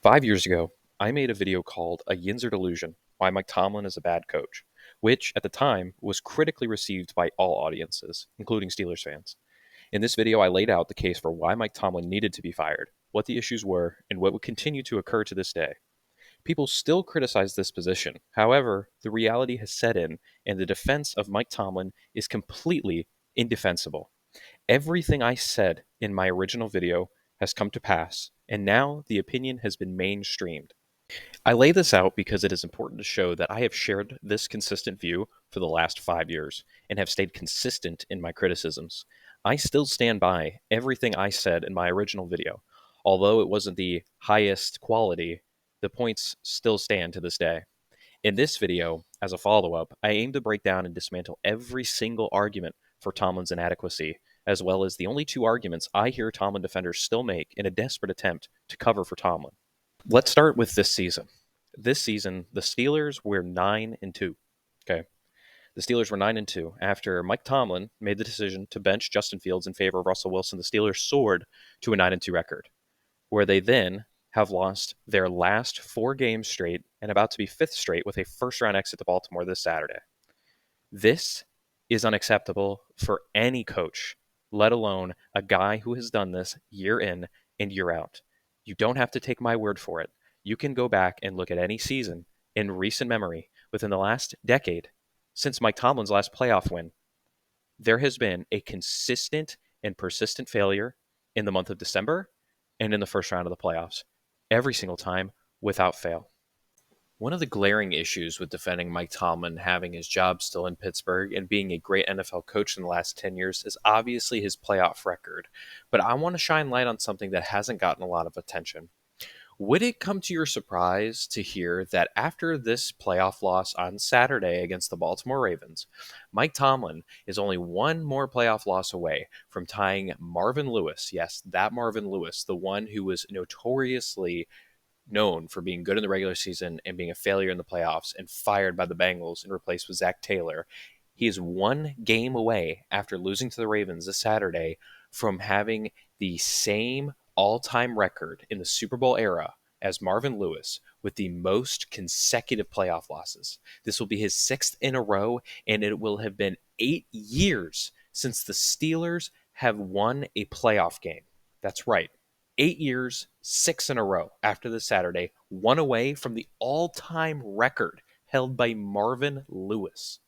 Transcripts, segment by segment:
5 years ago, I made a video called A Yinzer Delusion Why Mike Tomlin is a Bad Coach, which at the time was critically received by all audiences, including Steelers fans. In this video, I laid out the case for why Mike Tomlin needed to be fired, what the issues were, and what would continue to occur to this day. People still criticize this position. However, the reality has set in, and the defense of Mike Tomlin is completely indefensible. Everything I said in my original video has come to pass, and now the opinion has been mainstreamed. I lay this out because it is important to show that I have shared this consistent view for the last 5 years and have stayed consistent in my criticisms. I still stand by everything I said in my original video. Although it wasn't the highest quality, the points still stand to this day. In this video, as a follow-up, I aim to break down and dismantle every single argument for Tomlin's inadequacy, as well as the only two arguments I hear Tomlin defenders still make in a desperate attempt to cover for Tomlin. Let's start with this season. This season, the Steelers were 9-2. Okay. The Steelers were 9-2 after Mike Tomlin made the decision to bench Justin Fields in favor of Russell Wilson. The Steelers soared to a 9-2 record, where they then have lost their last 4 games straight and about to be fifth straight with a first-round exit to Baltimore this Saturday. This is unacceptable for any coach, let alone a guy who has done this year in and year out. You don't have to take my word for it. You can go back and look at any season in recent memory within the last decade since Mike Tomlin's last playoff win. There has been a consistent and persistent failure in the month of December and in the first round of the playoffs, every single time without fail. One of the glaring issues with defending Mike Tomlin having his job still in Pittsburgh and being a great NFL coach in the last 10 years is obviously his playoff record. But I want to shine light on something that hasn't gotten a lot of attention. Would it come to your surprise to hear that after this playoff loss on Saturday against the Baltimore Ravens, Mike Tomlin is only one more playoff loss away from tying Marvin Lewis? Yes, that Marvin Lewis, the one who was notoriously known for being good in the regular season and being a failure in the playoffs and fired by the Bengals and replaced with Zach Taylor. He is 1 game away after losing to the Ravens this Saturday from having the same all-time record in the Super Bowl era as Marvin Lewis with the most consecutive playoff losses. This will be his 6th in a row, and it will have been 8 years since the Steelers have won a playoff game. That's right. 8 years, 6 in a row after this Saturday, 1 away from the all-time record held by Marvin Lewis.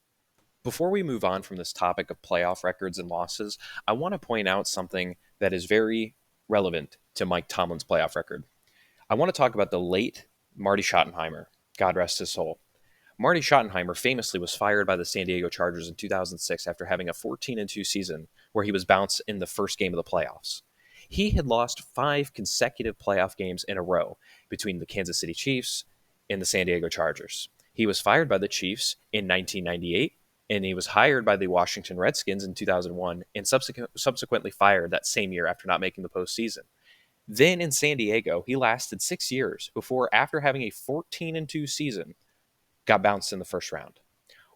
Before we move on from this topic of playoff records and losses, I want to point out something that is very relevant to Mike Tomlin's playoff record. I want to talk about the late Marty Schottenheimer, God rest his soul. Marty Schottenheimer famously was fired by the San Diego Chargers in 2006 after having a 14-2 season where he was bounced in the first game of the playoffs. He had lost 5 consecutive playoff games in a row between the Kansas City Chiefs and the San Diego Chargers. He was fired by the Chiefs in 1998, and he was hired by the Washington Redskins in 2001, and subsequently fired that same year after not making the postseason. Then in San Diego, he lasted 6 years before, after having a 14-2 season, got bounced in the first round.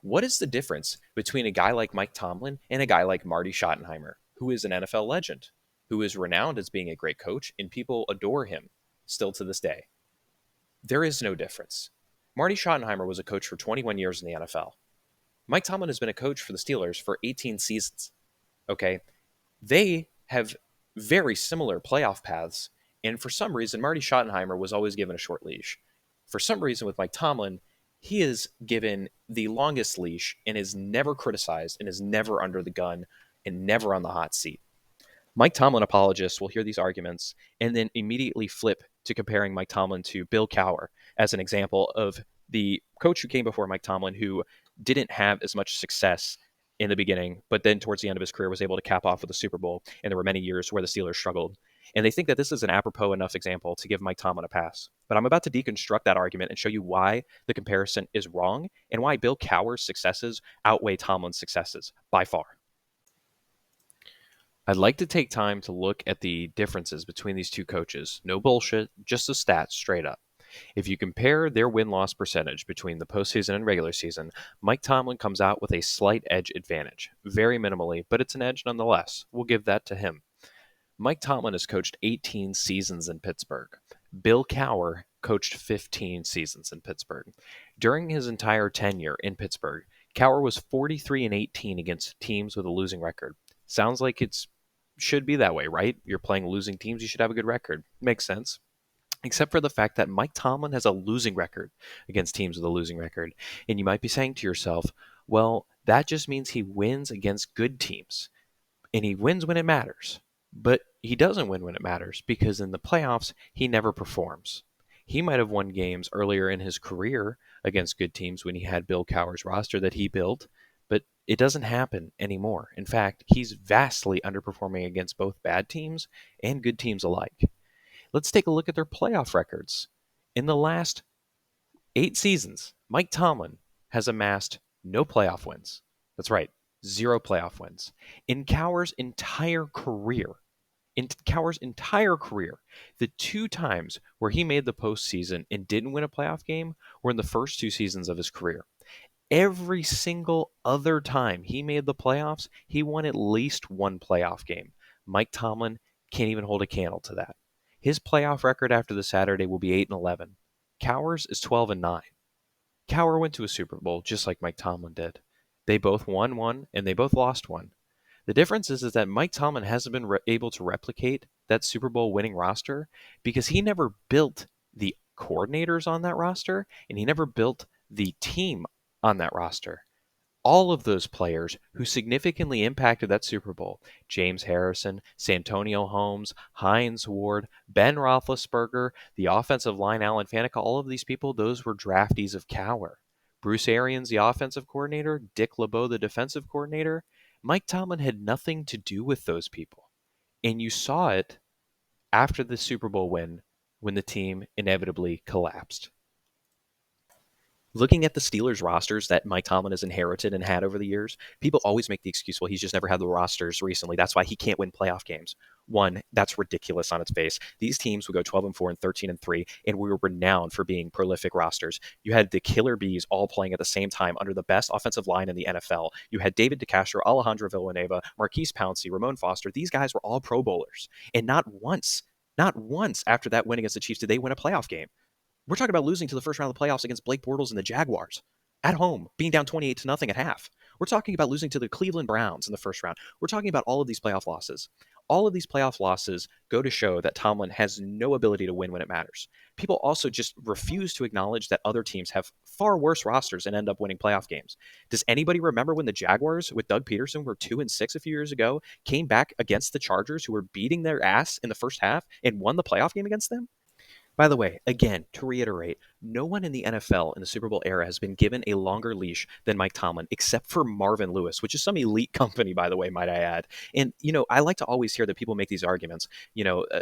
What is the difference between a guy like Mike Tomlin and a guy like Marty Schottenheimer, who is an NFL legend, who is renowned as being a great coach, and people adore him still to this day? There is no difference. Marty Schottenheimer was a coach for 21 years in the NFL. Mike Tomlin has been a coach for the Steelers for 18 seasons. Okay? They have very similar playoff paths, and for some reason, Marty Schottenheimer was always given a short leash. For some reason, with Mike Tomlin, he is given the longest leash and is never criticized and is never under the gun and never on the hot seat. Mike Tomlin apologists will hear these arguments and then immediately flip to comparing Mike Tomlin to Bill Cowher as an example of the coach who came before Mike Tomlin who didn't have as much success in the beginning, but then towards the end of his career was able to cap off with a Super Bowl, and there were many years where the Steelers struggled. And they think that this is an apropos enough example to give Mike Tomlin a pass. But I'm about to deconstruct that argument and show you why the comparison is wrong and why Bill Cowher's successes outweigh Tomlin's successes by far. I'd like to take time to look at the differences between these two coaches. No bullshit, just the stats straight up. If you compare their win-loss percentage between the postseason and regular season, Mike Tomlin comes out with a slight edge advantage. Very minimally, but it's an edge nonetheless. We'll give that to him. Mike Tomlin has coached 18 seasons in Pittsburgh. Bill Cowher coached 15 seasons in Pittsburgh. During his entire tenure in Pittsburgh, Cowher was 43-18 against teams with a losing record. Sounds like it should be that way, right? You're playing losing teams, you should have a good record. Makes sense. Except for the fact that Mike Tomlin has a losing record against teams with a losing record. And you might be saying to yourself, well, that just means he wins against good teams and he wins when it matters. But he doesn't win when it matters because in the playoffs, he never performs. He might have won games earlier in his career against good teams when he had Bill Cowher's roster that he built, but it doesn't happen anymore. In fact, he's vastly underperforming against both bad teams and good teams alike. Let's take a look at their playoff records. In the last 8 seasons, Mike Tomlin has amassed no playoff wins. That's right, 0 playoff wins. In Cowher's entire career, the 2 times where he made the postseason and didn't win a playoff game were in the first 2 seasons of his career. Every single other time he made the playoffs, he won at least 1 playoff game. Mike Tomlin can't even hold a candle to that. His playoff record after the Saturday will be 8-11. Cowher's is 12-9. Cowher went to a Super Bowl just like Mike Tomlin did. They both won one and they both lost one. The difference is that Mike Tomlin hasn't been able to replicate that Super Bowl winning roster because he never built the coordinators on that roster and he never built the team on that roster. All of those players who significantly impacted that Super Bowl, James Harrison, Santonio Holmes, Hines Ward, Ben Roethlisberger, the offensive line, Alan Faneca, all of these people, those were draftees of Cowher. Bruce Arians, the offensive coordinator, Dick LeBeau, the defensive coordinator. Mike Tomlin had nothing to do with those people. And you saw it after the Super Bowl win when the team inevitably collapsed. Looking at the Steelers rosters that Mike Tomlin has inherited and had over the years, people always make the excuse, well, he's just never had the rosters recently. That's why he can't win playoff games. One, that's ridiculous on its face. These teams would go 12-4 and 13-3, and we were renowned for being prolific rosters. You had the Killer Bees all playing at the same time under the best offensive line in the NFL. You had David DeCastro, Alejandro Villanueva, Marquise Pouncey, Ramon Foster. These guys were all Pro Bowlers. And not once after that win against the Chiefs did they win a playoff game. We're talking about losing to the first round of the playoffs against Blake Bortles and the Jaguars at home, being down 28-0 at half. We're talking about losing to the Cleveland Browns in the first round. We're talking about all of these playoff losses. All of these playoff losses go to show that Tomlin has no ability to win when it matters. People also just refuse to acknowledge that other teams have far worse rosters and end up winning playoff games. Does anybody remember when the Jaguars with Doug Peterson were 2-6 a few years ago, came back against the Chargers who were beating their ass in the first half and won the playoff game against them? By the way, again, to reiterate, no one in the NFL in the Super Bowl era has been given a longer leash than Mike Tomlin, except for Marvin Lewis, which is some elite company, by the way, might I add. And, I like to always hear that people make these arguments,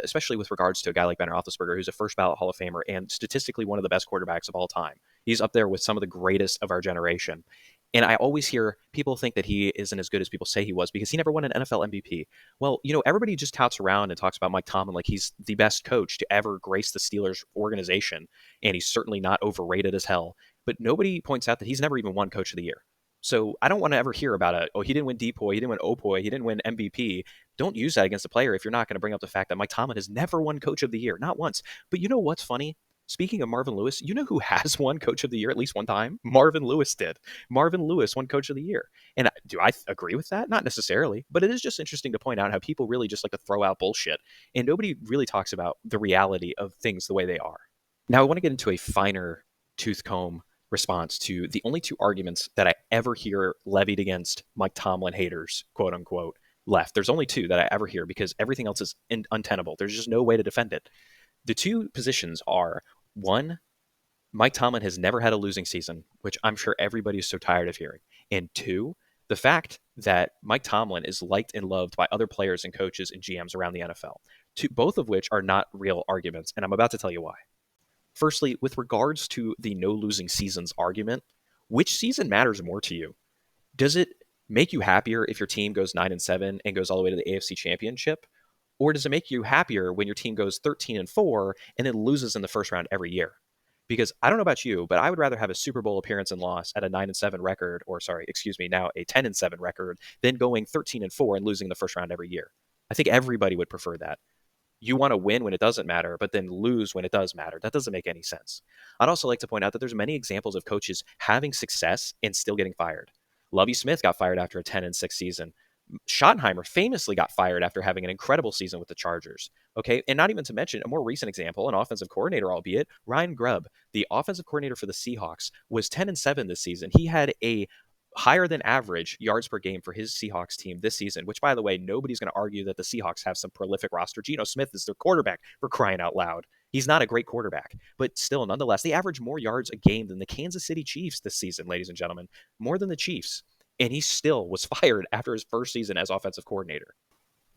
especially with regards to a guy like Ben Roethlisberger, who's a first ballot Hall of Famer and statistically one of the best quarterbacks of all time. He's up there with some of the greatest of our generation. And I always hear people think that he isn't as good as people say he was because he never won an NFL MVP. Well, everybody just touts around and talks about Mike Tomlin like he's the best coach to ever grace the Steelers organization, and he's certainly not overrated as hell. But nobody points out that he's never even won Coach of the Year. So I don't want to ever hear about he didn't win DPOY, he didn't win OPOY, he didn't win MVP. Don't use that against the player if you're not going to bring up the fact that Mike Tomlin has never won Coach of the Year, not once. But you know what's funny? Speaking of Marvin Lewis, you know who has won Coach of the Year at least one time? Marvin Lewis did. Marvin Lewis won Coach of the Year. And do I agree with that? Not necessarily, but it is just interesting to point out how people really just like to throw out bullshit, and nobody really talks about the reality of things the way they are. Now, I want to get into a finer tooth comb response to the only 2 arguments that I ever hear levied against Mike Tomlin haters, quote unquote, left. There's only 2 that I ever hear because everything else is untenable. There's just no way to defend it. The 2 positions are, 1, Mike Tomlin has never had a losing season, which I'm sure everybody is so tired of hearing. And 2, the fact that Mike Tomlin is liked and loved by other players and coaches and GMs around the NFL, both of which are not real arguments, and I'm about to tell you why. Firstly, with regards to the no losing seasons argument, which season matters more to you? Does it make you happier if your team goes 9-7 and goes all the way to the AFC Championship? Or does it make you happier when your team goes 13-4 and then loses in the first round every year? Because I don't know about you, but I would rather have a Super Bowl appearance and loss at a 9-7 record, now a 10-7 record, than going 13-4 and losing the first round every year. I think everybody would prefer that. You want to win when it doesn't matter, but then lose when it does matter. That doesn't make any sense. I'd also like to point out that there's many examples of coaches having success and still getting fired. Lovie Smith got fired after a 10-6 season. Schottenheimer famously got fired after having an incredible season with the Chargers. Okay, and not even to mention a more recent example, an offensive coordinator, albeit Ryan Grubb, the offensive coordinator for the Seahawks, was 10-7 this season. He had a higher than average yards per game for his Seahawks team this season, which, by the way, nobody's going to argue that the Seahawks have some prolific roster. Geno Smith is their quarterback, for crying out loud. He's not a great quarterback, but still, nonetheless, they average more yards a game than the Kansas City Chiefs this season, ladies and gentlemen, more than the Chiefs. And he still was fired after his first season as offensive coordinator.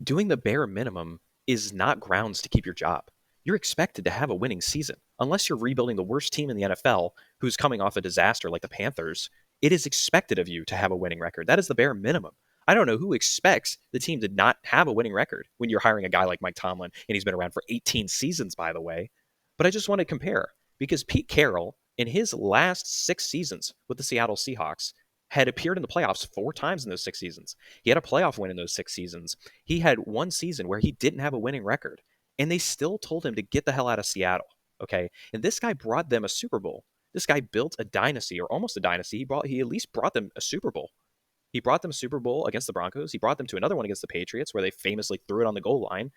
Doing the bare minimum is not grounds to keep your job. You're expected to have a winning season. Unless you're rebuilding the worst team in the NFL, who's coming off a disaster like the Panthers, it is expected of you to have a winning record. That is the bare minimum. I don't know who expects the team to not have a winning record when you're hiring a guy like Mike Tomlin, and he's been around for 18 seasons, by the way. But I just want to compare, because Pete Carroll, in his last 6 seasons with the Seattle Seahawks, had appeared in the playoffs 4 times in those 6 seasons. He had a playoff win in those 6 seasons. He had one season where he didn't have a winning record, and they still told him to get the hell out of Seattle. Okay, and this guy brought them a Super Bowl. This guy built a dynasty, or almost a dynasty. He at least brought them a Super Bowl. He brought them a Super Bowl against the Broncos. He brought them to another one against the Patriots, where they famously threw it on the goal line.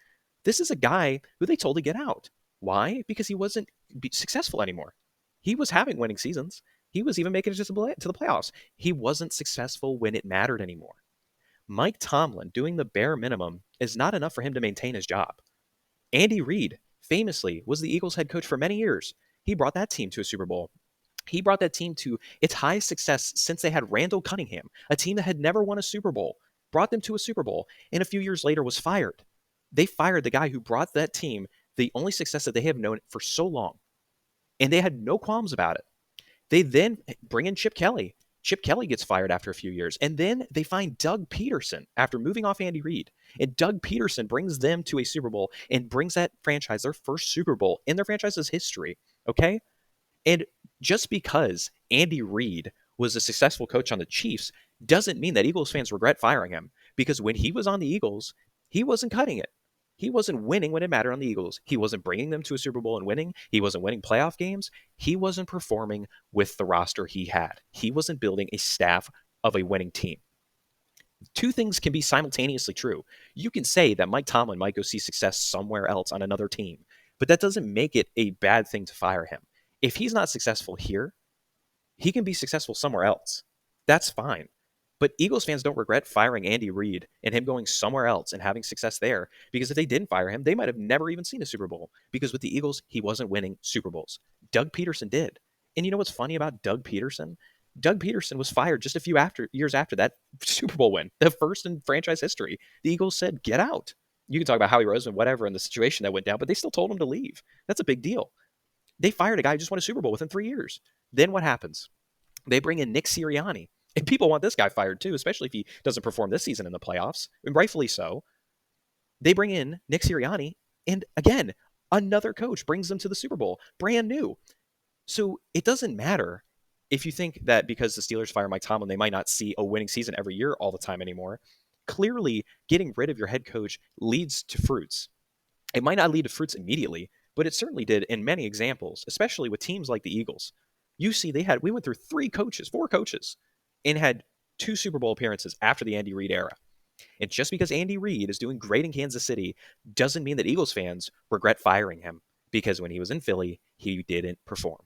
This is a guy who they told to get out. Why? Because he wasn't successful anymore. He was having winning seasons. He was even making it to the playoffs. He wasn't successful when it mattered anymore. Mike Tomlin doing the bare minimum is not enough for him to maintain his job. Andy Reid famously was the Eagles head coach for many years. He brought that team to a Super Bowl. He brought that team to its highest success since they had Randall Cunningham, a team that had never won a Super Bowl, brought them to a Super Bowl, and a few years later was fired. They fired the guy who brought that team the only success that they have known for so long, and they had no qualms about it. They then bring in Chip Kelly. Chip Kelly gets fired after a few years, and then they find Doug Peterson after moving off Andy Reid. And Doug Peterson brings them to a Super Bowl and brings that franchise their first Super Bowl in their franchise's history, okay? And just because Andy Reid was a successful coach on the Chiefs doesn't mean that Eagles fans regret firing him, because when he was on the Eagles, he wasn't cutting it. He wasn't winning when it mattered on the Eagles. He wasn't bringing them to a Super Bowl and winning. He wasn't winning playoff games. He wasn't performing with the roster he had. He wasn't building a staff of a winning team. Two things can be simultaneously true. You can say that Mike Tomlin might go see success somewhere else on another team, but that doesn't make it a bad thing to fire him. If he's not successful here, he can be successful somewhere else. That's fine. But Eagles fans don't regret firing Andy Reid and him going somewhere else and having success there, because if they didn't fire him, they might have never even seen a Super Bowl, because with the Eagles, he wasn't winning Super Bowls. Doug Peterson did. And you know what's funny about Doug Peterson? Doug Peterson was fired just a few years after that Super Bowl win, the first in franchise history. The Eagles said, get out. You can talk about Howie Roseman, whatever, and the situation that went down, but they still told him to leave. That's a big deal. They fired a guy who just won a Super Bowl within 3 years. Then what happens? They bring in Nick Sirianni. And people want this guy fired too, especially if he doesn't perform this season in the playoffs, and rightfully so. They bring in Nick Sirianni, and again, another coach brings them to the Super Bowl, brand new. So it doesn't matter if you think that because the Steelers fire Mike Tomlin, they might not see a winning season every year all the time anymore. Clearly, getting rid of your head coach leads to fruits. It might not lead to fruits immediately, but it certainly did in many examples, especially with teams like the Eagles. You see, we went through 4 coaches, and had 2 Super Bowl appearances after the Andy Reid era. And just because Andy Reid is doing great in Kansas City doesn't mean that Eagles fans regret firing him, because when he was in Philly, he didn't perform.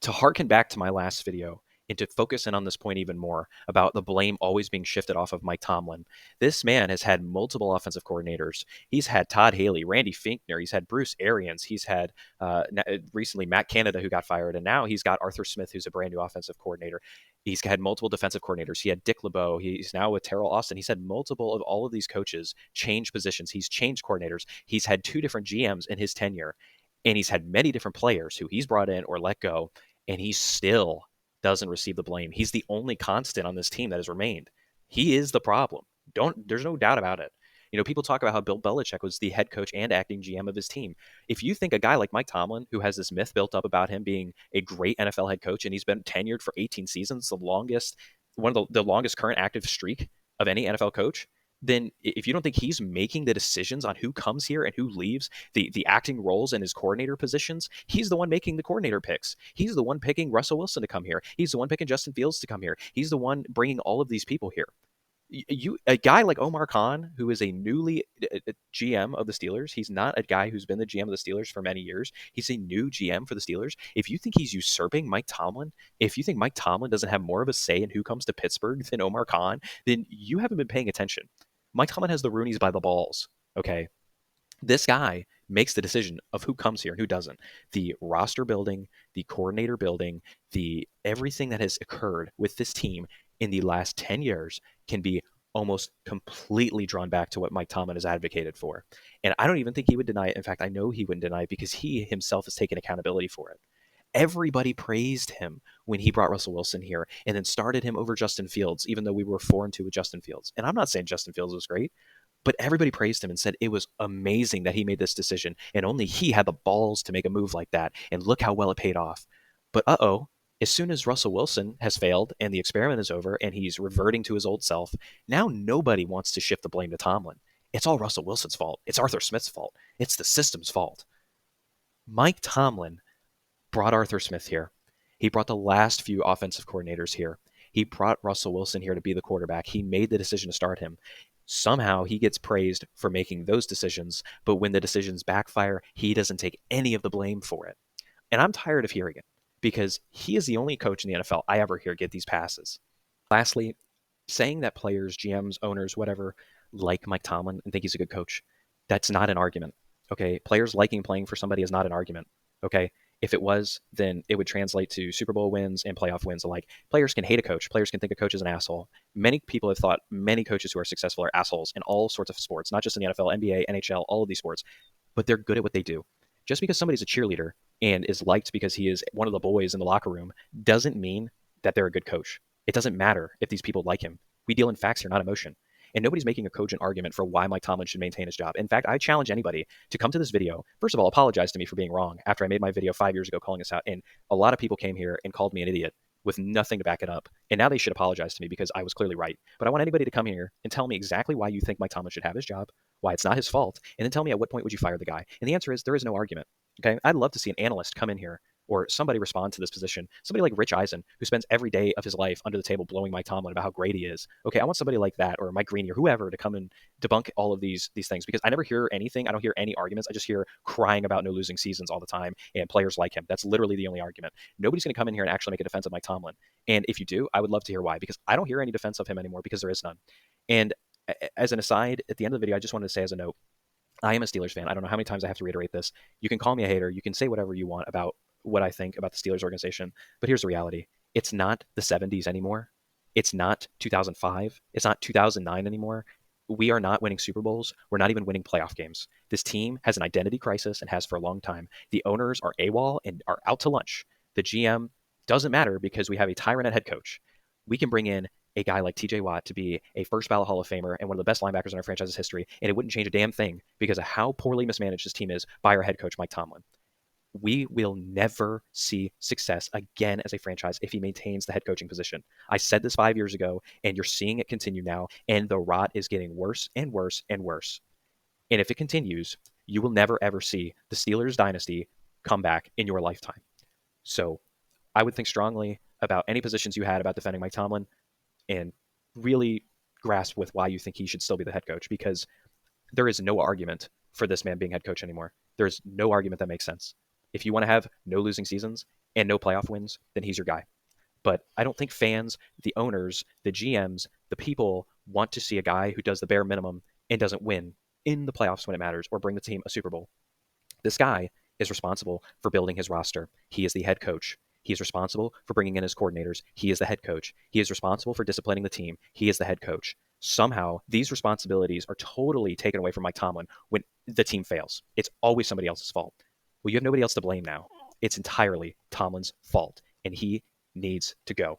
To harken back to my last video, and to focus in on this point even more about the blame always being shifted off of Mike Tomlin, this man has had multiple offensive coordinators. He's had Todd Haley, Randy Finkner, he's had Bruce Arians, he's had recently Matt Canada, who got fired, and now he's got Arthur Smith, who's a brand new offensive coordinator. He's had multiple defensive coordinators. He had Dick LeBeau. He's now with Terrell Austin. He's had multiple of all of these coaches change positions. He's changed coordinators. He's had 2 different GMs in his tenure, and he's had many different players who he's brought in or let go, and he still doesn't receive the blame. He's the only constant on this team that has remained. He is the problem. There's no doubt about it. You know, people talk about how Bill Belichick was the head coach and acting GM of his team. If you think a guy like Mike Tomlin, who has this myth built up about him being a great NFL head coach, and he's been tenured for 18 seasons, one of the longest current active streak of any NFL coach, then if you don't think he's making the decisions on who comes here and who leaves, the acting roles in his coordinator positions, he's the one making the coordinator picks. He's the one picking Russell Wilson to come here. He's the one picking Justin Fields to come here. He's the one bringing all of these people here. A guy like Omar Khan, who is a newly GM of the Steelers, he's not a guy who's been the GM of the Steelers for many years. He's a new GM for the Steelers. If you think he's usurping Mike Tomlin, if you think Mike Tomlin doesn't have more of a say in who comes to Pittsburgh than Omar Khan, then you haven't been paying attention. Mike Tomlin has the Roonies by the balls. Okay, this guy makes the decision of who comes here and who doesn't. The roster building, the coordinator building, the everything that has occurred with this team in the last 10 years can be almost completely drawn back to what Mike Tomlin has advocated for. And I don't even think he would deny it. In fact, I know he wouldn't deny it because he himself has taken accountability for it. Everybody praised him when he brought Russell Wilson here and then started him over Justin Fields, even though we were 4-2 with Justin Fields. And I'm not saying Justin Fields was great, but everybody praised him and said it was amazing that he made this decision, and only he had the balls to make a move like that, and look how well it paid off. But as soon as Russell Wilson has failed and the experiment is over and he's reverting to his old self, now nobody wants to shift the blame to Tomlin. It's all Russell Wilson's fault. It's Arthur Smith's fault. It's the system's fault. Mike Tomlin brought Arthur Smith here. He brought the last few offensive coordinators here. He brought Russell Wilson here to be the quarterback. He made the decision to start him. Somehow he gets praised for making those decisions, but when the decisions backfire, he doesn't take any of the blame for it. And I'm tired of hearing it because he is the only coach in the NFL I ever hear get these passes. Lastly, saying that players, GMs, owners, whatever, like Mike Tomlin and think he's a good coach, that's not an argument. Okay, players liking playing for somebody is not an argument. Okay, if it was, then it would translate to Super Bowl wins and playoff wins alike. Players can hate a coach. Players can think a coach is an asshole. Many people have thought many coaches who are successful are assholes in all sorts of sports, not just in the NFL, NBA, NHL, all of these sports, but they're good at what they do. Just because somebody's a cheerleader and is liked because he is one of the boys in the locker room doesn't mean that they're a good coach. It doesn't matter if these people like him. We deal in facts here, not emotion. And nobody's making a cogent argument for why Mike Tomlin should maintain his job. In fact, I challenge anybody to come to this video. First of all, apologize to me for being wrong after I made my video 5 years ago calling us out. And a lot of people came here and called me an idiot with nothing to back it up. And now they should apologize to me because I was clearly right. But I want anybody to come here and tell me exactly why you think Mike Tomlin should have his job, why it's not his fault, and then tell me at what point would you fire the guy. And the answer is there is no argument. Okay, I'd love to see an analyst come in here or somebody respond to this position. Somebody like Rich Eisen, who spends every day of his life under the table blowing Mike Tomlin about how great he is. Okay, I want somebody like that, or Mike Greeny, or whoever, to come and debunk all of these things, because I never hear anything. I don't hear any arguments. I just hear crying about no losing seasons all the time and players like him. That's literally the only argument. Nobody's going to come in here and actually make a defense of Mike Tomlin. And if you do, I would love to hear why, because I don't hear any defense of him anymore because there is none. And as an aside, at the end of the video, I just wanted to say as a note, I am a Steelers fan. I don't know how many times I have to reiterate this. You can call me a hater. You can say whatever you want about what I think about the Steelers organization. But here's the reality. It's not the 70s anymore. It's not 2005. It's not 2009 anymore. We are not winning Super Bowls. We're not even winning playoff games. This team has an identity crisis and has for a long time. The owners are AWOL and are out to lunch. The GM doesn't matter because we have a tyrant at head coach. We can bring in a guy like TJ Watt to be a first ballot Hall of Famer and one of the best linebackers in our franchise's history, and it wouldn't change a damn thing because of how poorly mismanaged this team is by our head coach, Mike Tomlin. We will never see success again as a franchise if he maintains the head coaching position. I said this 5 years ago, and you're seeing it continue now, and the rot is getting worse and worse and worse. And if it continues, you will never, ever see the Steelers dynasty come back in your lifetime. So I would think strongly about any positions you had about defending Mike Tomlin and really grasp with why you think he should still be the head coach, because there is no argument for this man being head coach anymore. There's no argument that makes sense. If you want to have no losing seasons and no playoff wins, then he's your guy. But I don't think fans, the owners, the GMs, the people want to see a guy who does the bare minimum and doesn't win in the playoffs when it matters or bring the team a Super Bowl. This guy is responsible for building his roster. He is the head coach. He is responsible for bringing in his coordinators. He is the head coach. He is responsible for disciplining the team. He is the head coach. Somehow, these responsibilities are totally taken away from Mike Tomlin when the team fails. It's always somebody else's fault. Well, you have nobody else to blame now. It's entirely Tomlin's fault, and he needs to go.